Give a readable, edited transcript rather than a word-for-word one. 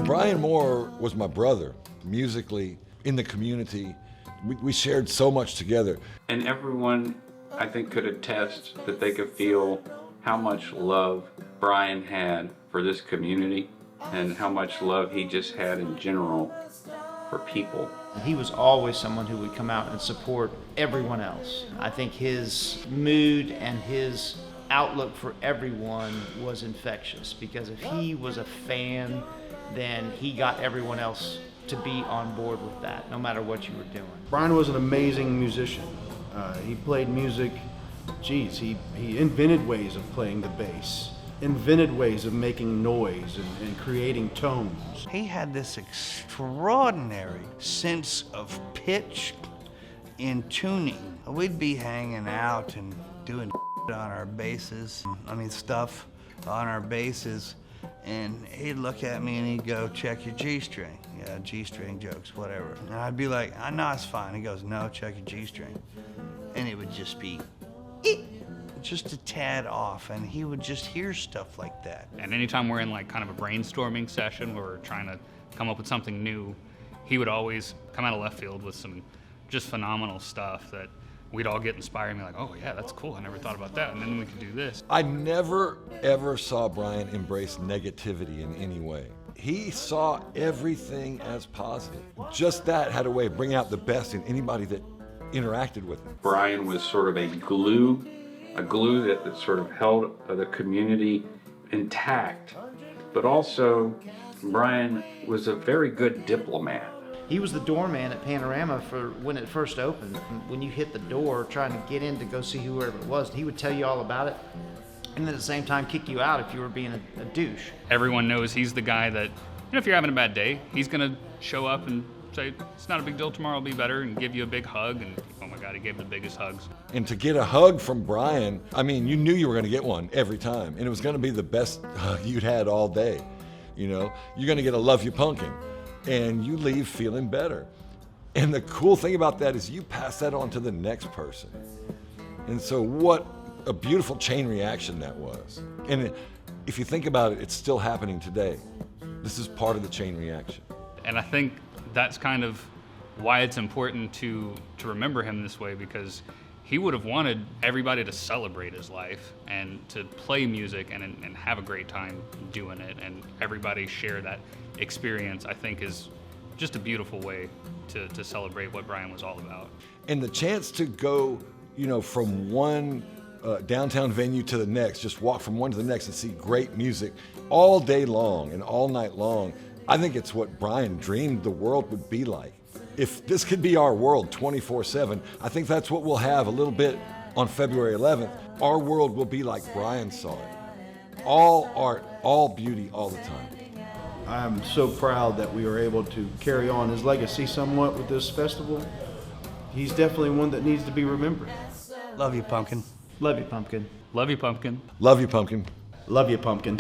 Brian Moore was my brother, musically, in the community. We shared so much together. And everyone, I think, could attest that they could feel how much love Brian had for this community and how much love he just had in general for people. He was always someone who would come out and support everyone else. I think his mood and his outlook for everyone was infectious, because if he was a fan, then he got everyone else to be on board with that, no matter what you were doing. Brian was an amazing musician. He played music, he invented ways of playing the bass, invented ways of making noise and creating tones. He had this extraordinary sense of pitch in tuning. We'd be hanging out and doing on our basses, stuff on our basses, and he'd look at me and he'd go, check your G-string. Yeah, G-string jokes, whatever. And I'd be like, I know it's fine. He goes, no, check your G-string. And it would just be, just a tad off, and he would just hear stuff like that. And anytime we're in like kind of a brainstorming session where we're trying to come up with something new, he would always come out of left field with some just phenomenal stuff that we'd all get inspired and be like, oh yeah, that's cool, I never thought about that, and then we could do this. I never ever saw Brian embrace negativity in any way. He saw everything as positive. Just that had a way of bringing out the best in anybody that interacted with him. Brian was sort of a glue that sort of held the community intact. But also, Brian was a very good diplomat. He was the doorman at Panorama for when it first opened. When you hit the door trying to get in to go see whoever it was, he would tell you all about it, and at the same time kick you out if you were being a douche. Everyone knows he's the guy that, if you're having a bad day, he's gonna show up and say, it's not a big deal, tomorrow will be better, and give you a big hug, and oh my God, he gave the biggest hugs. And to get a hug from Brian, you knew you were gonna get one every time, and it was gonna be the best hug you'd had all day. You're gonna get a love you pumpkin, and you leave feeling better. And the cool thing about that is you pass that on to the next person. And so what a beautiful chain reaction that was. And if you think about it, it's still happening today. This is part of the chain reaction. And I think that's kind of why it's important to remember him this way, because he would have wanted everybody to celebrate his life and to play music and have a great time doing it, and everybody share that experience. I think is just a beautiful way to celebrate what Brian was all about. And the chance to go, from one downtown venue to the next, just walk from one to the next and see great music all day long and all night long, I think it's what Brian dreamed the world would be like. If this could be our world 24/7, I think that's what we'll have a little bit on February 11th. Our world will be like Brian saw it. All art, all beauty, all the time. I'm so proud that we were able to carry on his legacy somewhat with this festival. He's definitely one that needs to be remembered. Love you, Pumpkin. Love you, Pumpkin. Love you, Pumpkin. Love you, Pumpkin. Love you, Pumpkin.